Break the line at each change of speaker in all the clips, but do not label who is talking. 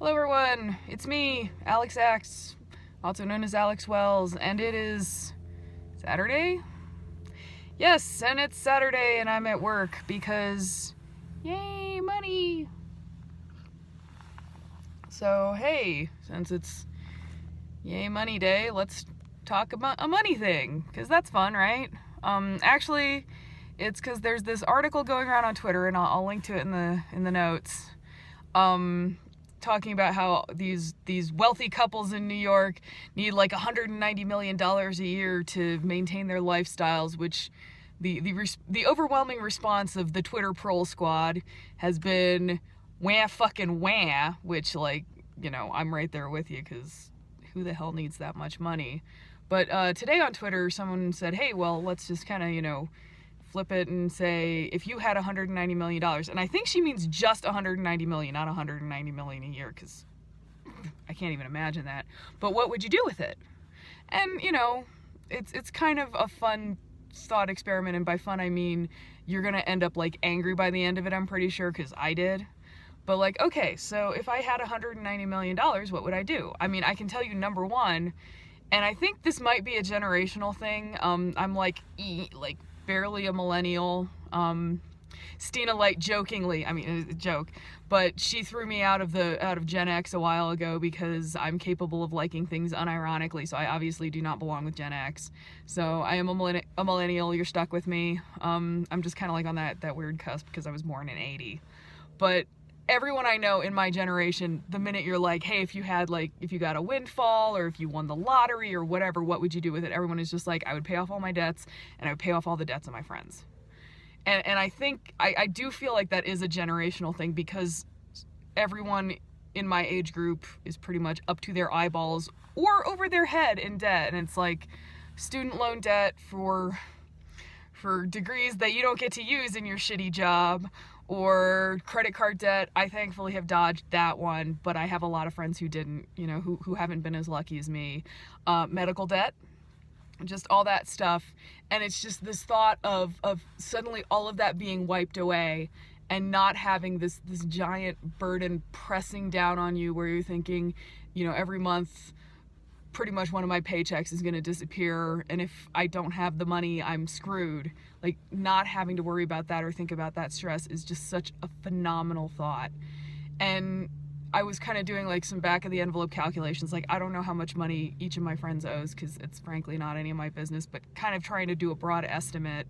Hello everyone, it's me, Alex X, also known as Alex Wells, and it is Saturday? Yes, and it's Saturday and I'm at work because, yay, money! So hey, since it's yay money day, let's talk about a money thing, because that's fun, right? Actually, it's because there's this article going around on Twitter, and I'll link to it in the notes. Talking about how these wealthy couples in New York need like $190 million a year to maintain their lifestyles, which the overwhelming response of the Twitter troll squad has been wah fucking wah, which, like, you know, I'm right there with you, because who the hell needs that much money? But today on Twitter, someone said, hey, well, let's just kind of, flip it and say, if you had $190 million, and I think she means just $190 million, not $190 million a year, because I can't even imagine that. But what would you do with it? And, it's kind of a fun thought experiment, and by fun I mean you're gonna end up like angry by the end of it, I'm pretty sure, because I did. But like, okay, so if I had $190 million, what would I do? I mean, I can tell you, number one, and I think this might be a generational thing. I'm like barely a millennial. Stina Light jokingly, I mean, it's a joke, but she threw me out of Gen X a while ago because I'm capable of liking things unironically, so I obviously do not belong with Gen X. So I am a millennial, you're stuck with me. I'm just kind of like on that weird cusp because I was born in 80. But everyone I know in my generation, the minute you're like, hey, if you got a windfall or if you won the lottery or whatever, what would you do with it? Everyone is just like, I would pay off all my debts and I would pay off all the debts of my friends. And I think, I do feel like that is a generational thing, because everyone in my age group is pretty much up to their eyeballs or over their head in debt. And it's like student loan debt for degrees that you don't get to use in your shitty job, or credit card debt. I thankfully have dodged that one, but I have a lot of friends who didn't, who haven't been as lucky as me. Medical debt, just all that stuff. And it's just this thought of suddenly all of that being wiped away and not having this giant burden pressing down on you, where you're thinking, every month pretty much one of my paychecks is going to disappear, and if I don't have the money, I'm screwed. Like, not having to worry about that or think about that stress is just such a phenomenal thought. And I was kind of doing like some back of the envelope calculations. Like, I don't know how much money each of my friends owes, because it's frankly not any of my business, but kind of trying to do a broad estimate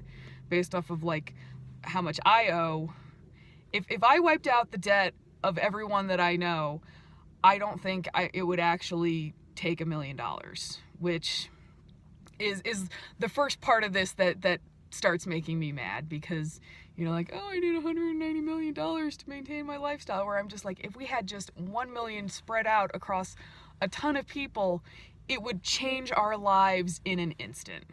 based off of like how much I owe. If I wiped out the debt of everyone that I know, I don't think it would actually take $1 million, which is the first part of this that starts making me mad, because like, oh, I need $190 million to maintain my lifestyle, where I'm just like, if we had just 1 million spread out across a ton of people, it would change our lives in an instant,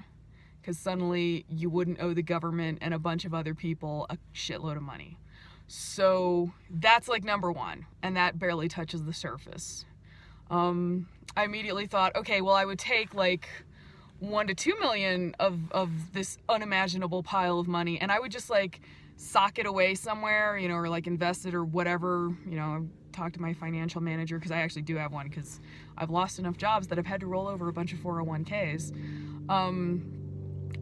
because suddenly you wouldn't owe the government and a bunch of other people a shitload of money. So that's like number one, and that barely touches the surface. I immediately thought, okay, well, I would take like 1 to 2 million of this unimaginable pile of money, and I would just like sock it away somewhere, or like invest it or whatever. Talk to my financial manager, because I actually do have one, because I've lost enough jobs that I've had to roll over a bunch of 401ks.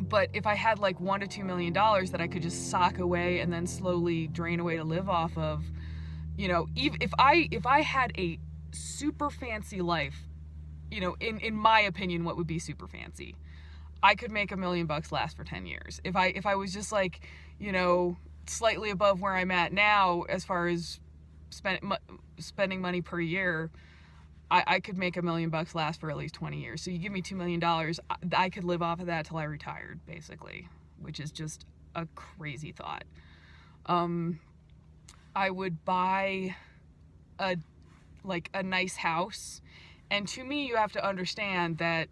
But if I had like $1 to $2 million that I could just sock away and then slowly drain away to live off of, even if I had a super fancy life, in my opinion, what would be super fancy? I could make $1 million last for 10 years. If I was just like, slightly above where I'm at now, as far as spending money per year, I could make $1 million last for at least 20 years. So you give me $2 million, I could live off of that till I retired, basically, which is just a crazy thought. I would buy a nice house. And to me, you have to understand that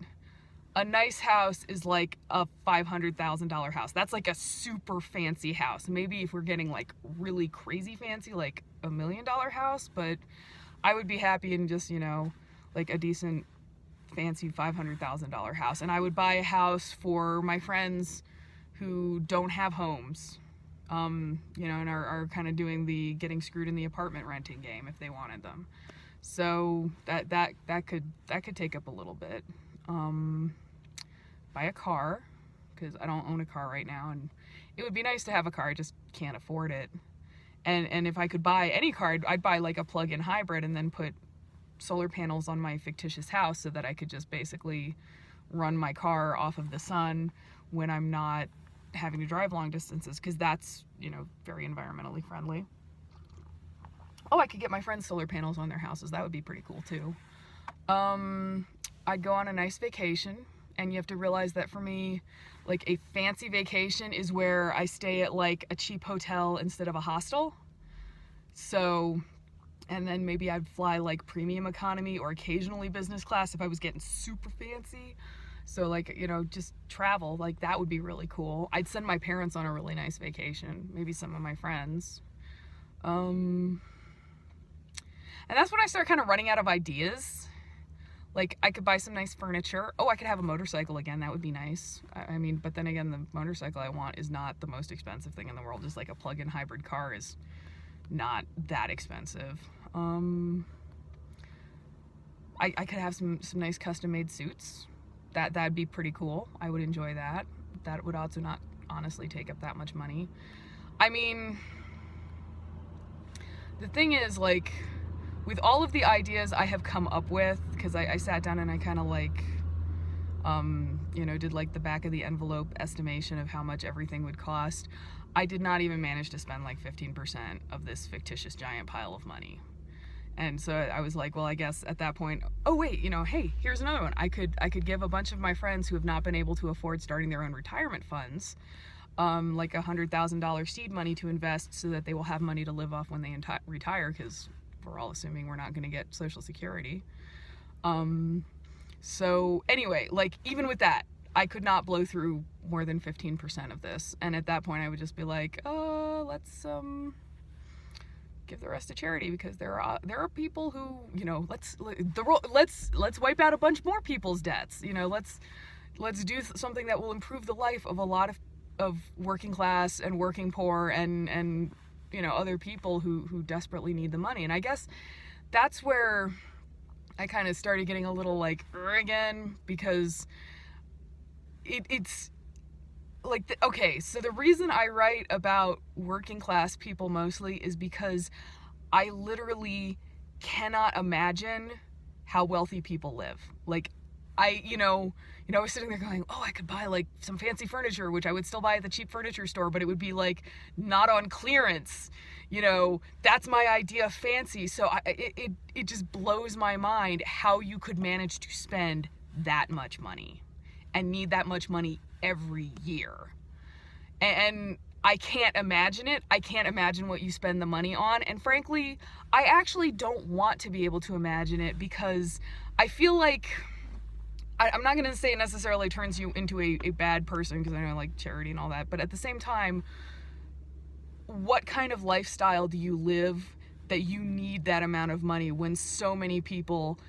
a nice house is like a $500,000 house. That's like a super fancy house. Maybe if we're getting like really crazy fancy, like $1 million house, but I would be happy in just, like a decent fancy $500,000 house. And I would buy a house for my friends who don't have homes, and are kind of doing the getting screwed in the apartment renting game if they wanted them. So that could take up a little bit. Buy a car, because I don't own a car right now, and it would be nice to have a car. I just can't afford it. And if I could buy any car, I'd buy like a plug-in hybrid and then put solar panels on my fictitious house so that I could just basically run my car off of the sun when I'm not having to drive long distances, because that's, very environmentally friendly. Oh, I could get my friends solar panels on their houses. That would be pretty cool too. I'd go on a nice vacation, and you have to realize that for me, like, a fancy vacation is where I stay at like a cheap hotel instead of a hostel. So, and then maybe I'd fly like premium economy or occasionally business class if I was getting super fancy. So like, just travel, like that would be really cool. I'd send my parents on a really nice vacation, maybe some of my friends. And that's when I start kind of running out of ideas. Like, I could buy some nice furniture. Oh, I could have a motorcycle again. That would be nice. I mean, but then again, the motorcycle I want is not the most expensive thing in the world. Just like a plug-in hybrid car is not that expensive. I could have some nice custom-made suits. That'd be pretty cool. I would enjoy that. That would also not honestly take up that much money. I mean, the thing is, like, with all of the ideas I have come up with, because I sat down and I kind of like, did like the back of the envelope estimation of how much everything would cost, I did not even manage to spend like 15% of this fictitious giant pile of money. And so I was like, well, I guess at that point, oh wait, hey, here's another one. I could give a bunch of my friends who have not been able to afford starting their own retirement funds, like $100,000 seed money to invest so that they will have money to live off when they retire, because we're all assuming we're not going to get Social Security. So anyway, like, even with that, I could not blow through more than 15% of this. And at that point I would just be like, let's give the rest to charity, because there are people who, let's wipe out a bunch more people's debts. Let's do something that will improve the life of a lot of working class and working poor and other people who desperately need the money. And I guess that's where I kind of started getting a little like again, because it's like, okay, so the reason I write about working class people mostly is because I literally cannot imagine how wealthy people live. Like, I was sitting there going, oh, I could buy like some fancy furniture, which I would still buy at the cheap furniture store, but it would be like not on clearance. That's my idea of fancy. So it just blows my mind how you could manage to spend that much money and need that much money every year. And I can't imagine it. I can't imagine what you spend the money on. And frankly, I actually don't want to be able to imagine it, because I feel like, I'm not going to say it necessarily turns you into a bad person, because I know, like, charity and all that, but at the same time, what kind of lifestyle do you live that you need that amount of money when so many people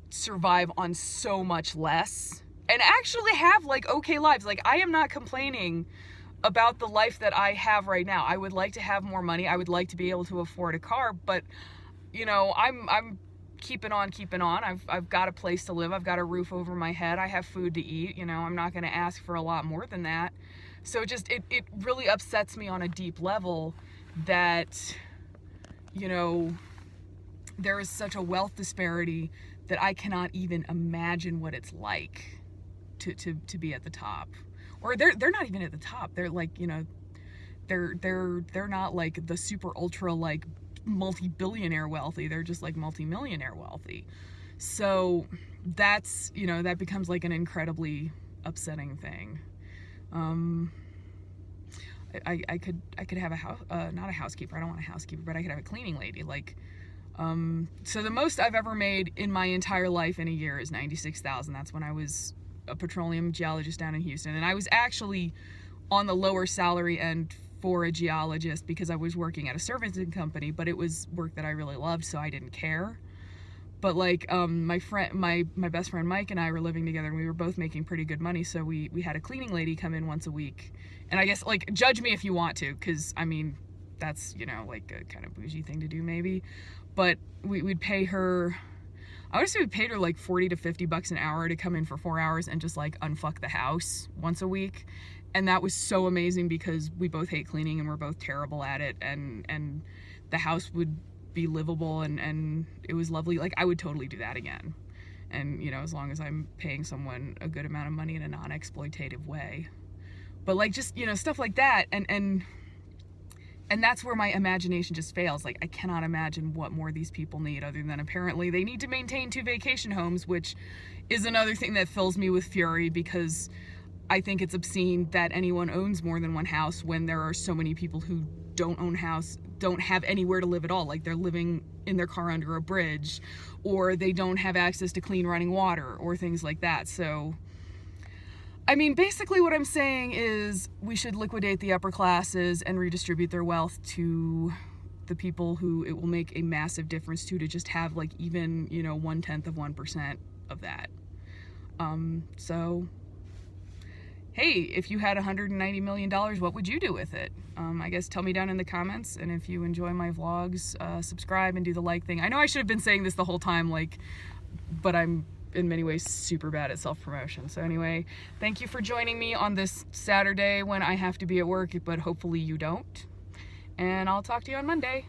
survive on so much less and actually have like okay lives? Like, I am not complaining about the life that I have right now. I would like to have more money. I would like to be able to afford a car, but I'm keeping on. I've got a place to live. I've got a roof over my head. I have food to eat. I'm not going to ask for a lot more than that. So it really upsets me on a deep level that, there is such a wealth disparity that I cannot even imagine what it's like to be at the top. Or they're not even at the top. They're like, they're not like the super ultra like multi-billionaire wealthy. They're just like multi-millionaire wealthy. So that's, that becomes like an incredibly upsetting thing. I could have a house, not a housekeeper. I don't want a housekeeper, but I could have a cleaning lady. Like, so the most I've ever made in my entire life in a year is $96,000. That's when I was a petroleum geologist down in Houston. And I was actually on the lower salary end for a geologist because I was working at a servicing company, but it was work that I really loved, so I didn't care. But like, my best friend Mike and I were living together, and we were both making pretty good money, so we had a cleaning lady come in once a week. And I guess, like, judge me if you want to, because I mean, that's, like a kind of bougie thing to do maybe. but we'd pay her, I would say we paid her like $40 to $50 an hour to come in for 4 hours and just like unfuck the house once a week. And that was so amazing because we both hate cleaning and we're both terrible at it, and the house would be livable, and it was lovely. Like, I would totally do that again. And, you know, as long as I'm paying someone a good amount of money in a non-exploitative way. But like, just, you know, stuff like that, and that's where my imagination just fails. Like, I cannot imagine what more these people need, other than apparently they need to maintain 2 vacation homes, which is another thing that fills me with fury, because I think it's obscene that anyone owns more than one house when there are so many people who don't own house, don't have anywhere to live at all. Like, they're living in their car under a bridge, or they don't have access to clean running water, or things like that. So, I mean, basically what I'm saying is we should liquidate the upper classes and redistribute their wealth to the people who it will make a massive difference to just have like even, you know, 0.1% of that. So, hey, if you had $190 million, what would you do with it? I guess tell me down in the comments, and if you enjoy my vlogs, subscribe and do the like thing. I know I should have been saying this the whole time, like, but I'm in many ways super bad at self-promotion. So anyway, thank you for joining me on this Saturday when I have to be at work, but hopefully you don't. And I'll talk to you on Monday.